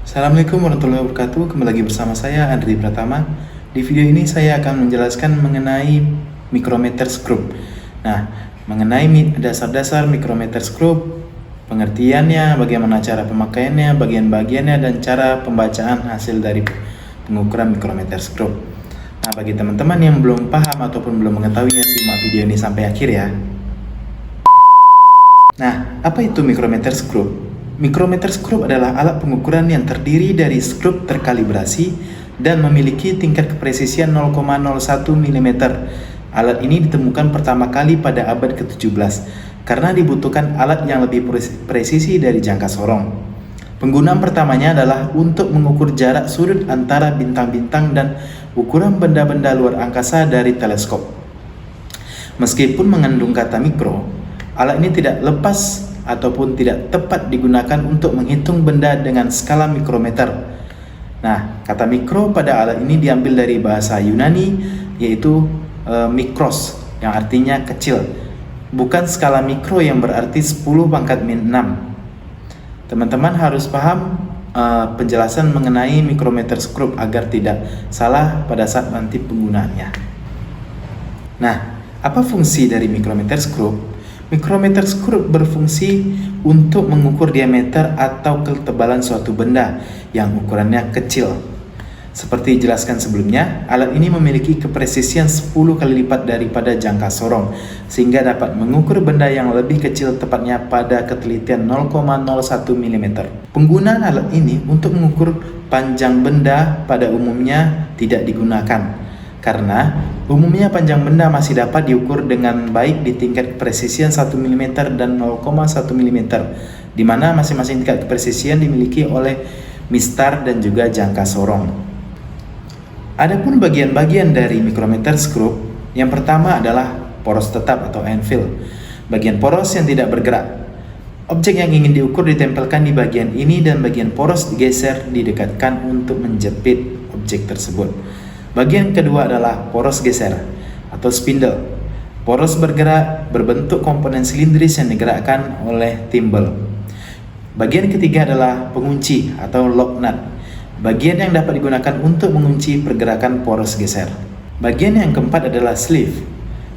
Assalamualaikum warahmatullahi wabarakatuh. Kembali lagi bersama saya Andri Pratama. Di video ini saya akan menjelaskan mengenai micrometer screw. Nah, mengenai dasar-dasar micrometer screw, pengertiannya, bagaimana cara pemakaiannya, bagian-bagiannya, dan cara pembacaan hasil dari pengukuran micrometer screw. Nah, bagi teman-teman yang belum paham ataupun belum mengetahuinya, simak video ini sampai akhir ya. Nah, apa itu micrometer screw? Micrometer screw adalah alat pengukuran yang terdiri dari skrup terkalibrasi dan memiliki tingkat kepresisian 0,01 mm. Alat ini ditemukan pertama kali pada abad ke-17 karena dibutuhkan alat yang lebih presisi dari jangka sorong. Penggunaan pertamanya adalah untuk mengukur jarak sudut antara bintang-bintang dan ukuran benda-benda luar angkasa dari teleskop. Meskipun mengandung kata mikro, alat ini tidak lepas ataupun tidak tepat digunakan untuk menghitung benda dengan skala mikrometer. Nah, kata mikro pada alat ini diambil dari bahasa Yunani, yaitu mikros, yang artinya kecil, bukan skala mikro yang berarti 10⁻⁶. Teman-teman harus paham penjelasan mengenai micrometer screw agar tidak salah pada saat nanti penggunaannya. Nah, apa fungsi dari micrometer screw? Micrometer screw berfungsi untuk mengukur diameter atau ketebalan suatu benda yang ukurannya kecil. Seperti dijelaskan sebelumnya, alat ini memiliki kepresisian 10 kali lipat daripada jangka sorong, sehingga dapat mengukur benda yang lebih kecil, tepatnya pada ketelitian 0,01 mm. Penggunaan alat ini untuk mengukur panjang benda pada umumnya tidak digunakan, karena umumnya panjang benda masih dapat diukur dengan baik di tingkat kepresisian 1 mm dan 0,1 mm, di mana masing-masing tingkat kepresisian dimiliki oleh mistar dan juga jangka sorong. Adapun bagian-bagian dari micrometer screw, yang pertama adalah poros tetap atau anvil, bagian poros yang tidak bergerak. Objek yang ingin diukur ditempelkan di bagian ini dan bagian poros digeser didekatkan untuk menjepit objek tersebut. Bagian kedua adalah poros geser atau spindle. Poros bergerak berbentuk komponen silindris yang digerakkan oleh timbel. Bagian ketiga adalah pengunci atau lock nut, bagian yang dapat digunakan untuk mengunci pergerakan poros geser. Bagian yang keempat adalah sleeve,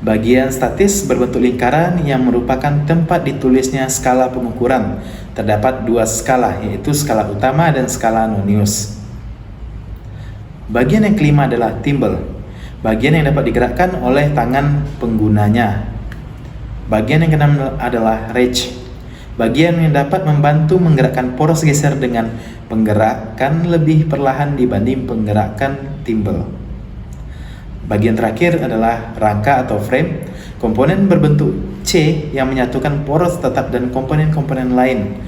bagian statis berbentuk lingkaran yang merupakan tempat ditulisnya skala pengukuran. Terdapat dua skala, yaitu skala utama dan skala nonius. Bagian yang kelima adalah timbel, bagian yang dapat digerakkan oleh tangan penggunanya. Bagian yang keenam adalah wrench, bagian yang dapat membantu menggerakkan poros geser dengan penggerakan lebih perlahan dibanding penggerakan timbel. Bagian terakhir adalah rangka atau frame, komponen berbentuk C yang menyatukan poros tetap dan komponen-komponen lain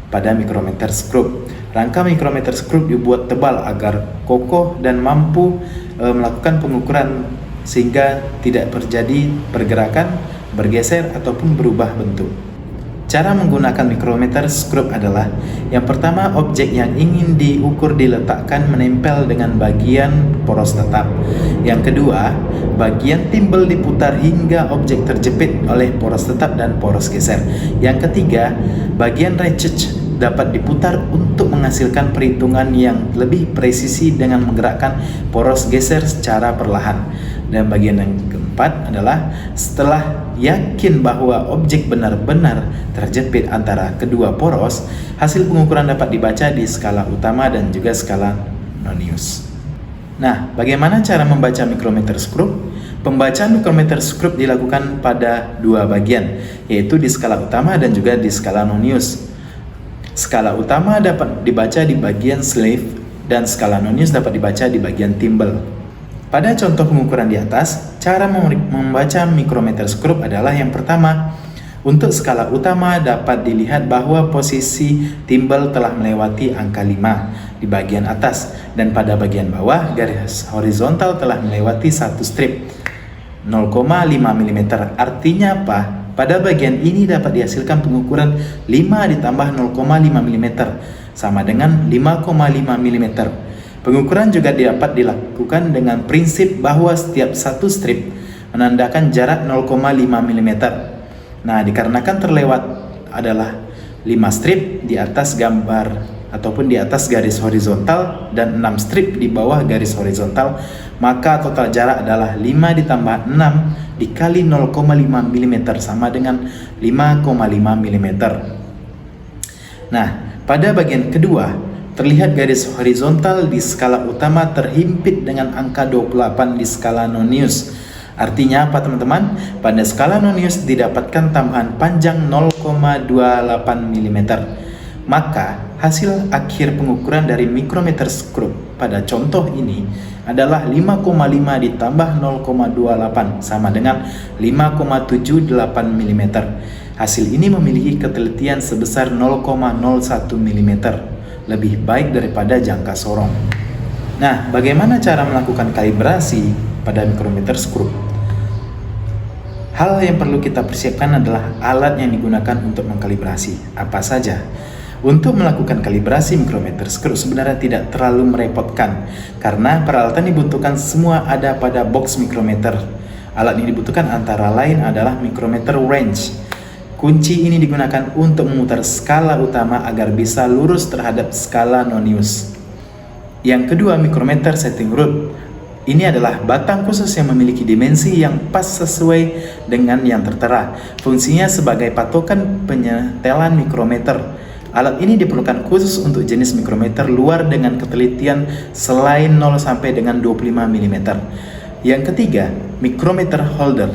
pada micrometer screw. Rangka micrometer screw dibuat tebal agar kokoh dan mampu melakukan pengukuran sehingga tidak terjadi pergerakan, bergeser ataupun berubah bentuk. Cara menggunakan micrometer screw adalah: yang pertama, objek yang ingin diukur diletakkan menempel dengan bagian poros tetap. Yang kedua, bagian timbel diputar hingga objek terjepit oleh poros tetap dan poros geser. Yang ketiga, bagian ratchet dapat diputar untuk menghasilkan perhitungan yang lebih presisi dengan menggerakkan poros geser secara perlahan. Dan bagian yang keempat adalah setelah yakin bahwa objek benar-benar terjepit antara kedua poros, hasil pengukuran dapat dibaca di skala utama dan juga skala nonius. Nah, bagaimana cara membaca micrometer screw? Pembacaan micrometer screw dilakukan pada dua bagian, yaitu di skala utama dan juga di skala nonius. Skala utama dapat dibaca di bagian sleeve dan skala nonius dapat dibaca di bagian timbel. Pada contoh pengukuran di atas, cara membaca micrometer screw adalah: yang pertama, untuk skala utama dapat dilihat bahwa posisi timbel telah melewati angka 5 di bagian atas, dan pada bagian bawah garis horizontal telah melewati satu strip 0,5 mm. Artinya apa? Pada bagian ini dapat dihasilkan pengukuran 5 ditambah 0,5 mm sama dengan 5,5 mm. Pengukuran juga dapat dilakukan dengan prinsip bahwa setiap satu strip menandakan jarak 0,5 mm. Nah, dikarenakan terlewat adalah 5 strip di atas gambar ataupun di atas garis horizontal dan 6 strip di bawah garis horizontal, maka total jarak adalah 5 ditambah 6 dikali 0,5 mm sama dengan 5,5 mm. Nah, pada bagian kedua, terlihat garis horizontal di skala utama terhimpit dengan angka 28 di skala Nonius. Artinya apa teman-teman? Pada skala Nonius didapatkan tambahan panjang 0,28 mm. Maka hasil akhir pengukuran dari mikrometer skrup pada contoh ini adalah 5,5 ditambah 0,28 sama dengan 5,78 mm. Hasil ini memiliki ketelitian sebesar 0,01 mm, lebih baik daripada jangka sorong. Nah, bagaimana cara melakukan kalibrasi pada mikrometer skrup? Hal yang perlu kita persiapkan adalah alat yang digunakan untuk mengkalibrasi. Apa saja? Untuk melakukan kalibrasi mikrometer skrup sebenarnya tidak terlalu merepotkan, karena peralatan dibutuhkan semua ada pada box mikrometer. Alat yang dibutuhkan antara lain adalah mikrometer wrench. Kunci ini digunakan untuk memutar skala utama agar bisa lurus terhadap skala Nonius. Yang kedua, mikrometer setting rod. Ini adalah batang khusus yang memiliki dimensi yang pas sesuai dengan yang tertera. Fungsinya sebagai patokan penyetelan mikrometer. Alat ini diperlukan khusus untuk jenis mikrometer luar dengan ketelitian selain 0 sampai dengan 25 mm. Yang ketiga, mikrometer holder.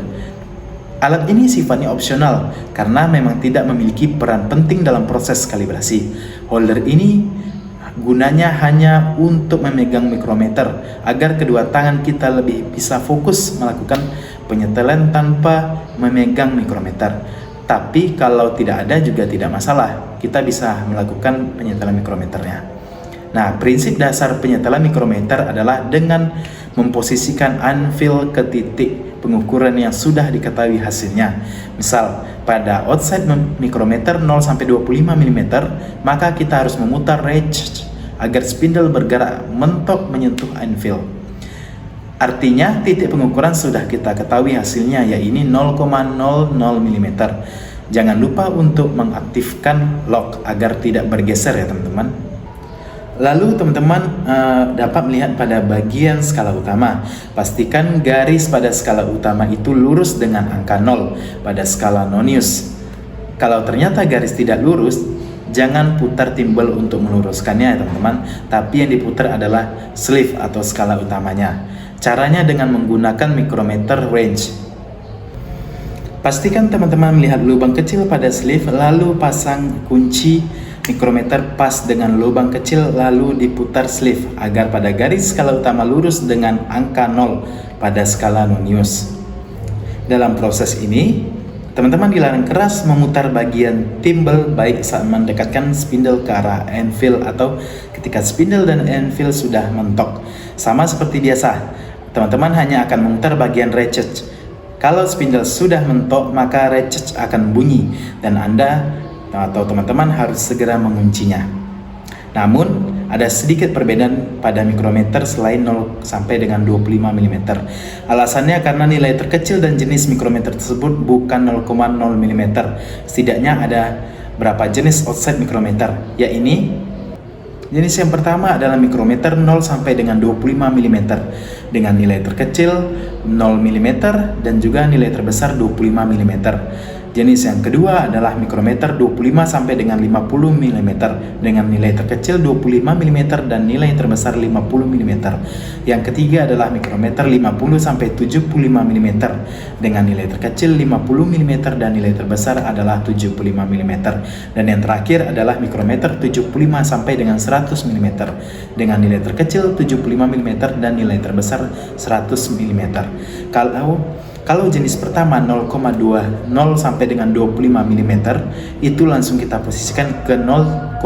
Alat ini sifatnya opsional karena memang tidak memiliki peran penting dalam proses kalibrasi. Holder ini gunanya hanya untuk memegang mikrometer agar kedua tangan kita lebih bisa fokus melakukan penyetelan tanpa memegang mikrometer. Tapi kalau tidak ada juga tidak masalah, kita bisa melakukan penyetelan mikrometernya. Nah, prinsip dasar penyetelan mikrometer adalah dengan memposisikan anvil ke titik pengukuran yang sudah diketahui hasilnya. Misal, pada outside mikrometer 0 sampai 25 mm, maka kita harus memutar ratchet agar spindle bergerak mentok menyentuh anvil. Artinya, titik pengukuran sudah kita ketahui hasilnya, yaitu 0,00 mm. Jangan lupa untuk mengaktifkan lock agar tidak bergeser ya teman-teman. Lalu teman-teman dapat melihat pada bagian skala utama. Pastikan garis pada skala utama itu lurus dengan angka 0 pada skala Nonius. Kalau ternyata garis tidak lurus, jangan putar timbal untuk meluruskannya ya teman-teman, tapi yang diputar adalah sleeve atau skala utamanya. Caranya dengan menggunakan mikrometer wrench. Pastikan teman-teman melihat lubang kecil pada sleeve, lalu pasang kunci mikrometer pas dengan lubang kecil, lalu diputar sleeve agar pada garis skala utama lurus dengan angka 0 pada skala Nonius. Dalam proses ini, teman-teman dilarang keras memutar bagian timbal baik saat mendekatkan spindle ke arah anvil atau ketika spindle dan anvil sudah mentok. Sama seperti biasa, teman-teman hanya akan memutar bagian ratchet. Kalau spindle sudah mentok, maka ratchet akan bunyi dan Anda atau teman-teman harus segera menguncinya. Namun, ada sedikit perbedaan pada mikrometer selain 0 sampai dengan 25 mm. Alasannya karena nilai terkecil dan jenis mikrometer tersebut bukan 0,0 mm. Setidaknya ada berapa jenis outside mikrometer, yaitu jenis yang pertama adalah mikrometer 0 sampai dengan 25 mm dengan nilai terkecil 0 mm dan juga nilai terbesar 25 mm. Jenis yang kedua adalah mikrometer 25 sampai dengan 50 mm dengan nilai terkecil 25 mm dan nilai terbesar 50 mm. Yang ketiga adalah mikrometer 50 sampai 75 mm dengan nilai terkecil 50 mm dan nilai terbesar adalah 75 mm. Dan yang terakhir adalah mikrometer 75 sampai dengan 100 mm dengan nilai terkecil 75 mm dan nilai terbesar 100 mm. Kalau jenis pertama 0,20 sampai dengan 25 mm itu langsung kita posisikan ke 0,00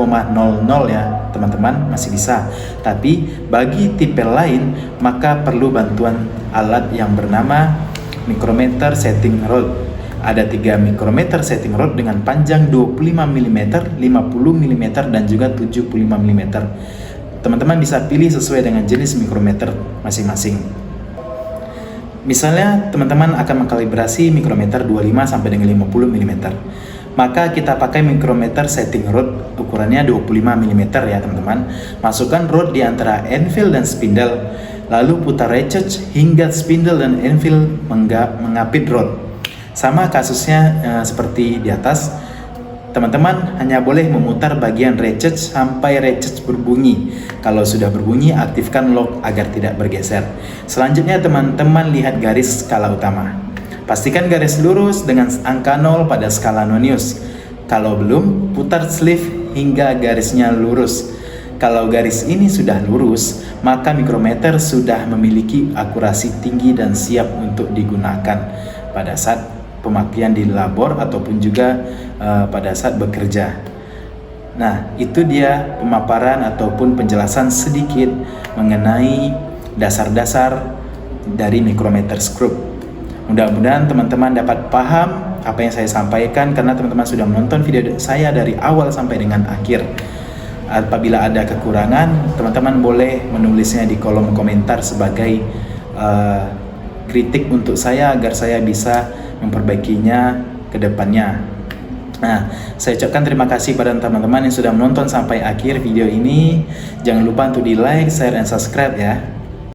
ya teman-teman, masih bisa. Tapi bagi tipe lain maka perlu bantuan alat yang bernama mikrometer setting rod. Ada 3 mikrometer setting rod dengan panjang 25 mm, 50 mm dan juga 75 mm. Teman-teman bisa pilih sesuai dengan jenis mikrometer masing-masing. Misalnya teman-teman akan mengkalibrasi mikrometer 25 sampai dengan 50 mm. maka kita pakai micrometer setting rod, ukurannya 25 mm ya teman-teman. Masukkan rod di antara anvil dan spindle, lalu putar ratchet hingga spindle dan anvil mengapit rod. Sama kasusnya seperti di atas, teman-teman hanya boleh memutar bagian ratchet sampai ratchet berbunyi. Kalau sudah berbunyi, aktifkan lock agar tidak bergeser. Selanjutnya teman-teman lihat garis skala utama. Pastikan garis lurus dengan angka 0 pada skala Nonius. Kalau belum, putar sleeve hingga garisnya lurus. Kalau garis ini sudah lurus, maka mikrometer sudah memiliki akurasi tinggi dan siap untuk digunakan pada saat pemakaian di labor ataupun juga pada saat bekerja. Nah, itu dia pemaparan ataupun penjelasan sedikit mengenai dasar-dasar dari mikrometer screw. Mudah-mudahan teman-teman dapat paham apa yang saya sampaikan karena teman-teman sudah menonton video saya dari awal sampai dengan akhir. Apabila ada kekurangan, teman-teman boleh menulisnya di kolom komentar sebagai kritik untuk saya agar saya bisa memperbaikinya ke depannya. Nah, saya ucapkan terima kasih pada teman-teman yang sudah menonton sampai akhir video ini. Jangan lupa untuk di like, share, dan subscribe ya.